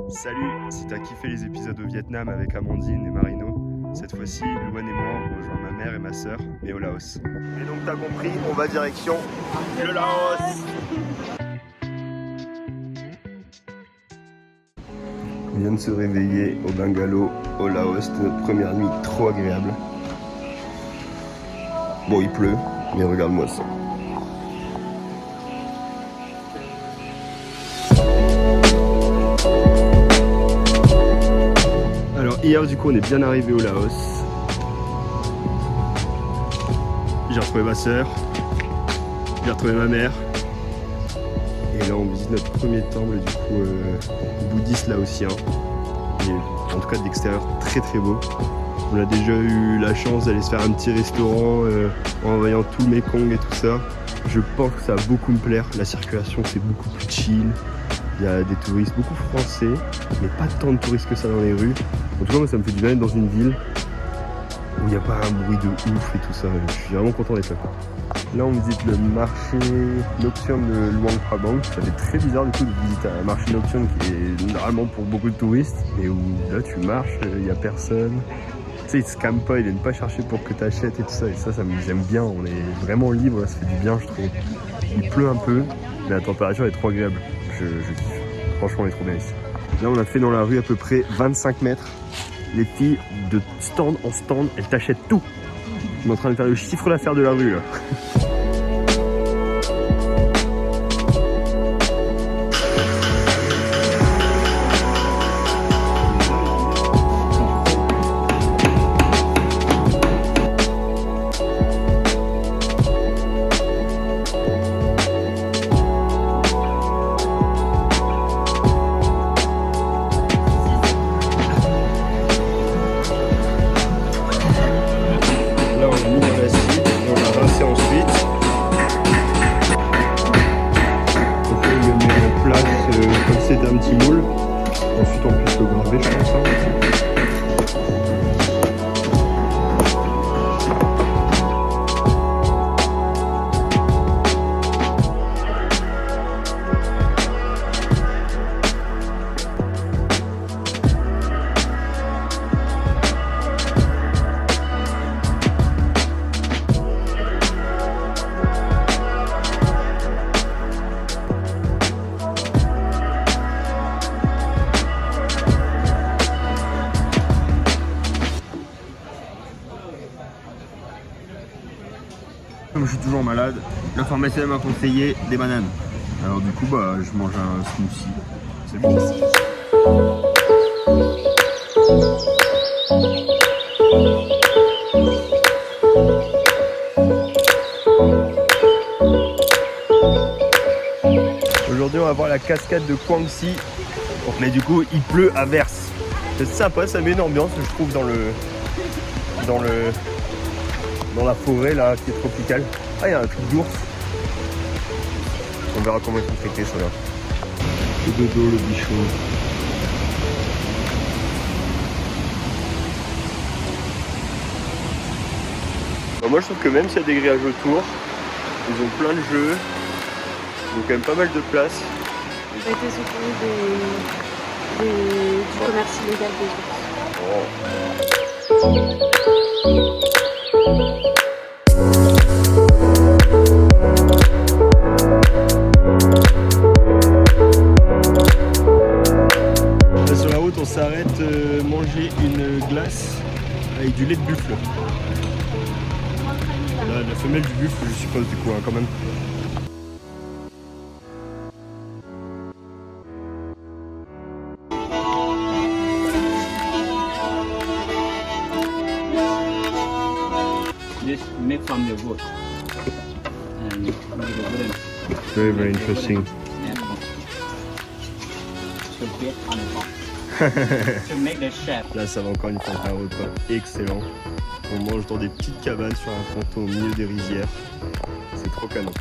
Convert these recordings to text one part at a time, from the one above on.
Salut, si t'as kiffé les épisodes au Vietnam avec Amandine et Marino, cette fois-ci, Louane et moi, on rejoint ma mère et ma sœur, mais au Laos. Et donc t'as compris, on va direction le Laos. On vient de se réveiller au bungalow au Laos, c'était notre première nuit trop agréable. Bon, il pleut, mais regarde-moi ça. Alors hier du coup on est bien arrivé au Laos. J'ai retrouvé ma soeur, j'ai retrouvé ma mère. Et là on visite notre premier temple du coup bouddhiste laotien. Et en tout cas de l'extérieur très très beau. On a déjà eu la chance d'aller se faire un petit restaurant en voyant tout le Mekong et tout ça. Je pense que ça va beaucoup me plaire. La circulation c'est beaucoup plus chill. Il y a des touristes, beaucoup français, mais pas tant de touristes que ça dans les rues. En tout cas, moi, ça me fait du bien d'être dans une ville où il n'y a pas un bruit de ouf et tout ça. Je suis vraiment content d'être là. Là, on visite le marché nocturne de Luang Prabang. Ça fait très bizarre du coup de visiter un marché nocturne qui est normalement pour beaucoup de touristes, mais où là, tu marches, il n'y a personne. Tu sais, ils ne se scamment pas, ils viennent pas chercher pour que tu achètes et tout ça. Et ça j'aime bien. On est vraiment libre, là, ça fait du bien, je trouve. Il pleut un peu, mais la température est trop agréable. Je kiffe. Franchement, on est trop bien ici. Là, on a fait dans la rue à peu près 25 mètres. Les filles, de stand en stand, elles t'achètent tout. On est en train de faire le chiffre d'affaires de la rue, là. C'est un petit moule. Ensuite on puisse le graver, je pense. Comme je suis toujours malade, la pharmacienne m'a conseillé des bananes. Alors du coup, je mange un smoothie. C'est bon. Aujourd'hui, on va voir la cascade de Kwangsi. Mais du coup, il pleut à verse. C'est sympa, ça met une ambiance, je trouve, dans la forêt là qui est tropicale. Ah, il y a un truc d'ours. On verra comment ils sont traités ceux-là. Le dodo, le bichon. Alors moi je trouve que même s'il y a des grillages autour, ils ont plein de jeux. Ils ont quand même pas mal de place. Ça a été secouru du commerce illégal des ours. Sur la route, on s'arrête manger une glace avec du lait de buffle. La femelle du buffle, je suppose, du coup, hein, quand même. This made from the wood and made of wooden. Very, very interesting. To get on top. To make the shape. Là, ça va encore une fois être un repas excellent. On mange dans des petites cabanes sur un ponton au milieu des rizières. C'est trop canon.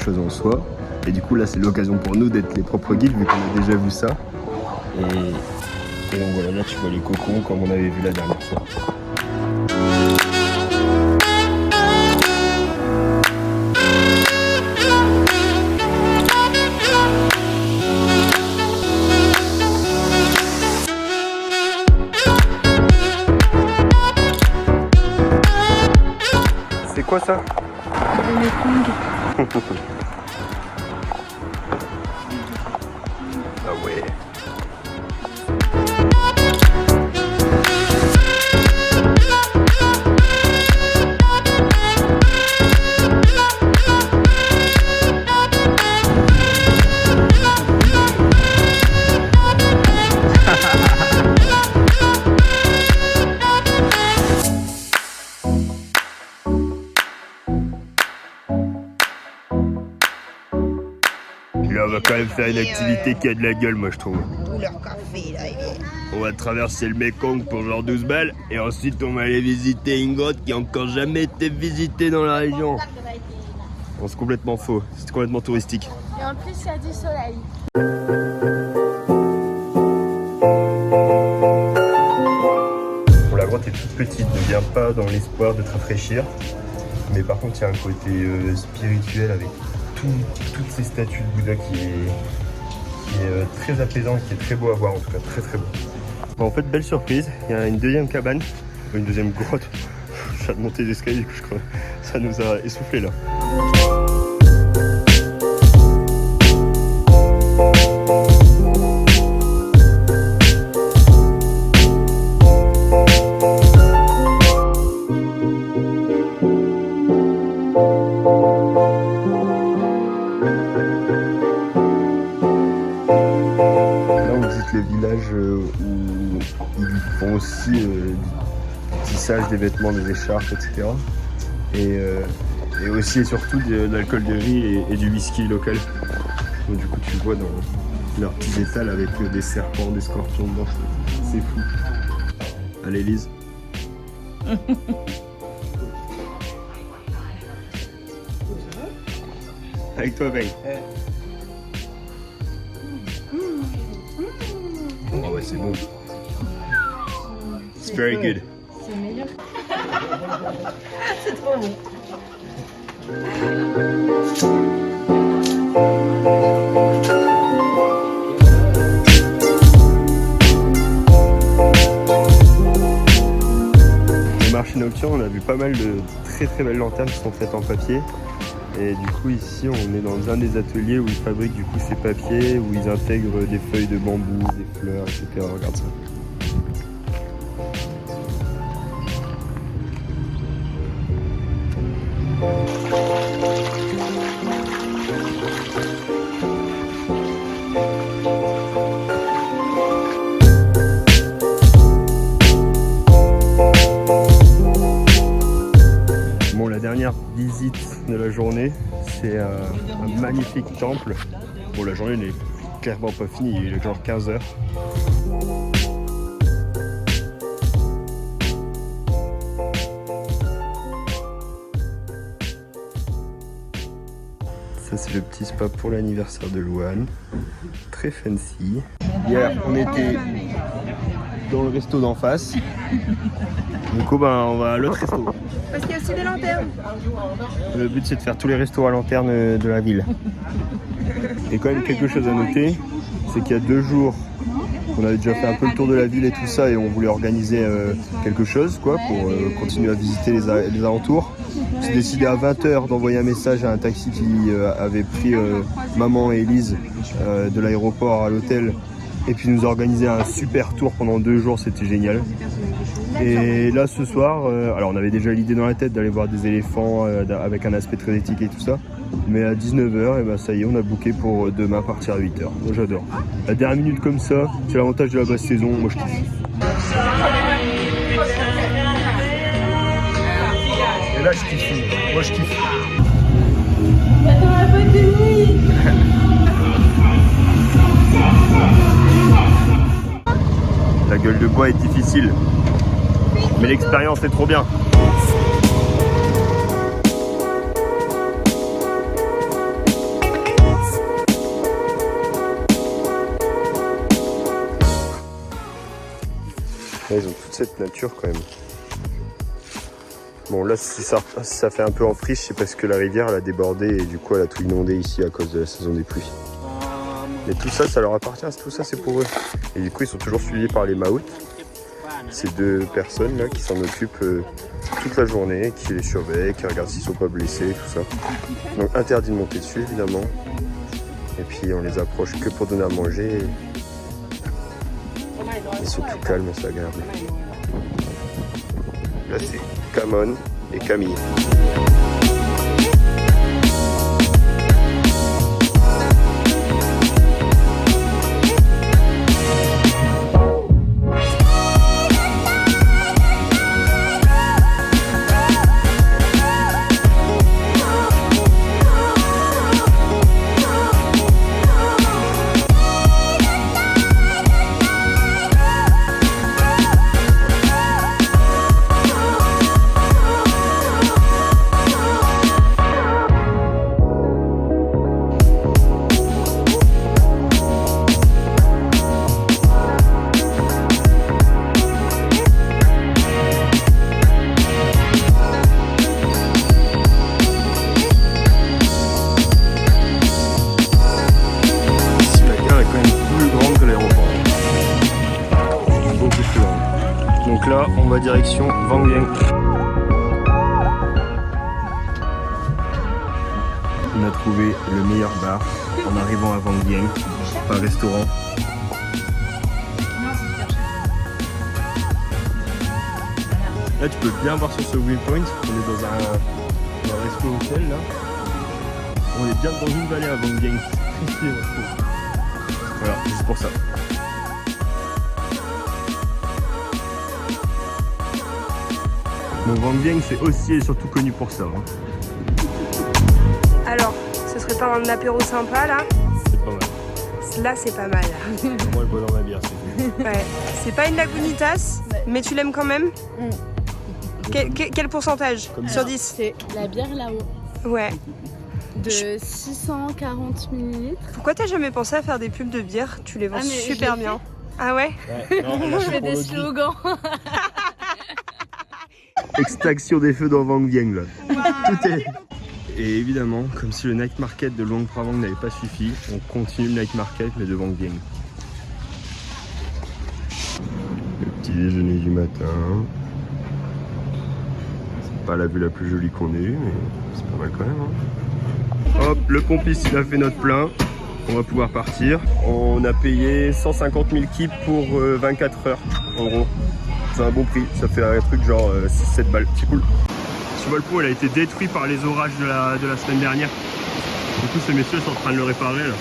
chose en soi. Et du coup là c'est l'occasion pour nous d'être les propres guides vu qu'on a déjà vu ça. Et donc voilà, là tu vois les cocons comme on avait vu la dernière fois. C'est quoi ça? Le Mekong. Ah ouais. Là, on va quand même faire une activité qui a de la gueule, moi je trouve. Tout leur café là, il est. On va traverser le Mekong pour genre 12 balles et ensuite on va aller visiter une grotte qui a encore jamais été visitée dans la région. Bon, c'est complètement faux, c'est complètement touristique. Et en plus, il y a du soleil. Bon, la grotte est toute petite, ne viens pas dans l'espoir de te rafraîchir. Mais par contre, il y a un côté spirituel avec toutes ces statues de Bouddha qui est très apaisant, qui est très beau à voir en tout cas, très très beau. Bon, en fait, belle surprise, il y a une deuxième cabane, une deuxième grotte. Je viens de monter les escaliers, du coup je crois que ça nous a essoufflé là. Le village où ils font aussi du tissage des vêtements, des écharpes, etc. Et aussi et surtout de l'alcool de riz et du whisky local. Donc, du coup tu vois dans leurs petits étals avec des serpents, des scorpions dedans, c'est fou. Allez Lise. Avec toi Ben. Oh ouais, c'est bon. It's very good. C'est meilleur. C'est trop bon. Au marché nocturne, on a vu pas mal de très très belles lanternes qui sont faites en papier. Et du coup ici on est dans un des ateliers où ils fabriquent du coup ces papiers, où ils intègrent des feuilles de bambou, des fleurs, etc. Regarde ça. Bon, la dernière visite de la journée, c'est un magnifique temple. Bon, la journée n'est clairement pas finie, il est genre 15 h. Ça, c'est le petit spa pour l'anniversaire de Louane. Très fancy. Hier, on était dans le resto d'en face. Du coup, ben, on va à l'autre resto. Parce qu'il y a aussi des lanternes. Le but, c'est de faire tous les restos à lanterne de la ville. Et quand même, quelque chose à noter, c'est qu'il y a 2 jours, on avait déjà fait un peu le tour de la ville et tout ça, et on voulait organiser quelque chose, quoi, pour continuer à visiter les alentours. J'ai décidé à 20 h d'envoyer un message à un taxi qui avait pris maman et Elise de l'aéroport à l'hôtel, et puis nous a organisé un super tour pendant 2 jours, c'était génial. Et là ce soir, alors on avait déjà l'idée dans la tête d'aller voir des éléphants avec un aspect très éthique et tout ça, mais à 19 h, et ben ça y est, on a booké pour demain partir à 8 h. Moi j'adore. La dernière minute comme ça, c'est l'avantage de la basse saison, moi je kiffe. Et là je kiffe, moi je kiffe. La gueule de bois est difficile, mais l'expérience est trop bien. Là, ils ont toute cette nature quand même. Bon là si ça fait un peu en friche, c'est parce que la rivière elle a débordé et du coup elle a tout inondé ici à cause de la saison des pluies. Mais tout ça, ça leur appartient, tout ça c'est pour eux. Et du coup ils sont toujours suivis par les maouts. Ces deux personnes là qui s'en occupent toute la journée, qui les surveillent, qui regardent s'ils sont pas blessés, tout ça. Donc interdit de monter dessus évidemment. Et puis on les approche que pour donner à manger. Ils sont tout calmes, c'est agréable. Là c'est Camon et Camille. Donc là, on va direction Vang Vieng. On a trouvé le meilleur bar en arrivant à Vang Vieng, pas restaurant. Là, tu peux bien voir sur ce viewpoint, on est dans un resto hôtel là. On est bien dans une vallée à Vang Vieng. Voilà, c'est pour ça. Bon, Vang Vieng c'est aussi et surtout connu pour ça. Hein. Alors, ce serait pas un apéro sympa là? C'est pas mal. Là c'est pas mal. Moi je bois dans ma bière, c'est tout. Ouais. C'est pas une Lagunitas, mais tu l'aimes quand même? Quel pourcentage sur 10? C'est la bière là-haut. Ouais. De 640 ml. Pourquoi t'as jamais pensé à faire des pubs de bière? Tu les vends super bien. Ah ouais? Je fais des slogans. Extraction des feux dans Vang Vieng là. Tout est... Et évidemment, comme si le night market de Luang Prabang n'avait pas suffi, on continue le night market mais de Vang Vieng. Le petit déjeuner du matin. C'est pas la vue la plus jolie qu'on ait eu, mais c'est pas mal quand même. Hein. Hop, le pompiste il a fait notre plein. On va pouvoir partir. On a payé 150 000 kips pour 24 heures en gros. C'est un bon prix, ça fait un truc genre 6-7 balles, c'est cool. Tu vois le pont, il a été détruit par les orages de la semaine dernière. Du coup, ces messieurs sont en train de le réparer là.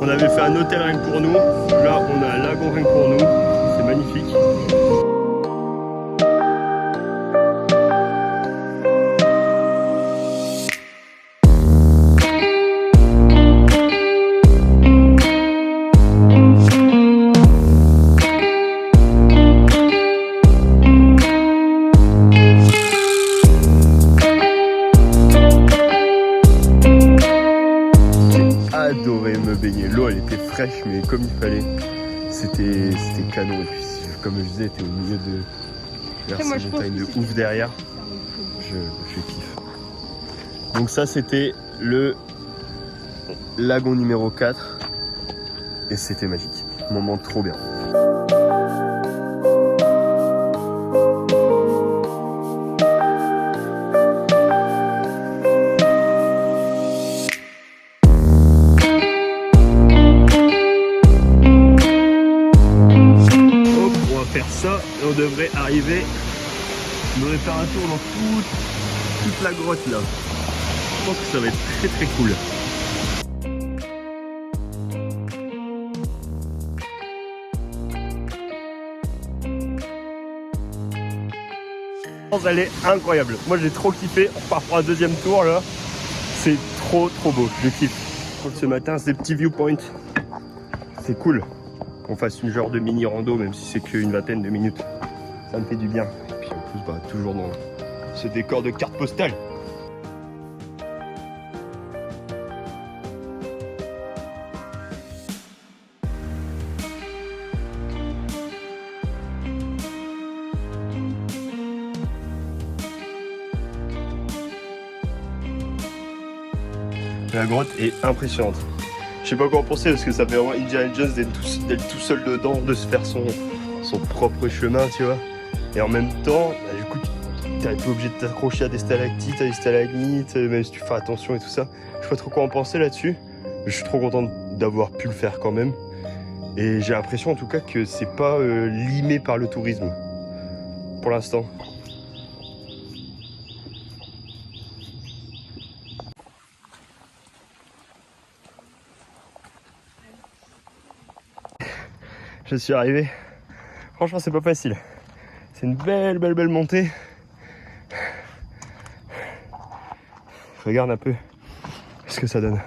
On avait fait un hôtel rien que pour nous. Là, on a un lagon rien que pour nous. C'est magnifique. Adoré me baigner, l'eau elle était fraîche mais comme il fallait, c'était canon. Et puis comme je disais, t'es au milieu de ces montagnes de ouf derrière, je kiffe. Donc ça c'était le lagon numéro 4 et c'était magique, moment trop bien. Ça, et on devrait arriver, on devrait faire un tour dans toute la grotte là. Je pense que ça va être très très cool. Elle est incroyable, moi j'ai trop kiffé, on repart pour un deuxième tour là, c'est trop beau, je kiffe. Donc, ce matin c'est petit viewpoint, c'est cool. Qu'on fasse une genre de mini rando même si c'est qu'une vingtaine de minutes, ça me fait du bien. Et puis on Bah, toujours dans ce décor de carte postale. La grotte est impressionnante. Je sais pas quoi en penser parce que ça fait vraiment Indiana Jones d'être tout seul dedans, de se faire son propre chemin, tu vois. Et en même temps, bah, du coup, t'es un peu obligé de t'accrocher à des stalactites, à des stalagmites, même si tu fais attention et tout ça. Je sais pas trop quoi en penser là-dessus. Je suis trop content d'avoir pu le faire quand même. Et j'ai l'impression en tout cas que c'est pas limé par le tourisme. Pour l'instant. Je suis arrivé. Franchement, c'est pas facile. C'est une belle montée. Regarde un peu ce que ça donne.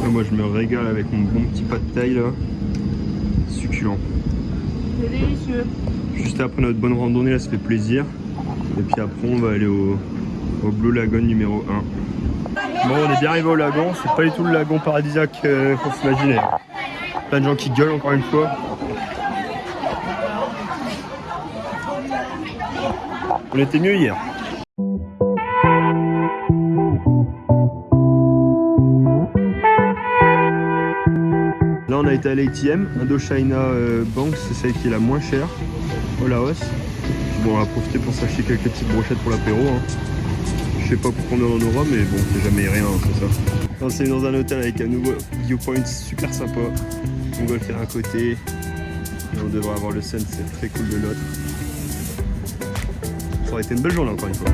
Moi je me régale avec mon bon petit pad thaï là, succulent. C'est délicieux. Juste après notre bonne randonnée là, ça fait plaisir. Et puis après on va aller au Blue Lagoon numéro 1. Bon, on est bien arrivé au lagon, c'est pas du tout le lagon paradisiaque qu'on s'imaginait. Plein de gens qui gueulent encore une fois. On était mieux hier. Là on a été à l'ATM, Indochina Bank, c'est celle qui est la moins chère au Laos. Bon, on va profiter pour s'acheter quelques petites brochettes pour l'apéro. Hein. Je sais pas pour combien on en aura, mais bon, c'est jamais rien, hein, c'est ça. On s'est mis dans un hôtel avec un nouveau viewpoint super sympa. On va le faire à côté. Et on devrait avoir le sunset très cool de l'autre. Ça aurait été une belle journée encore une fois.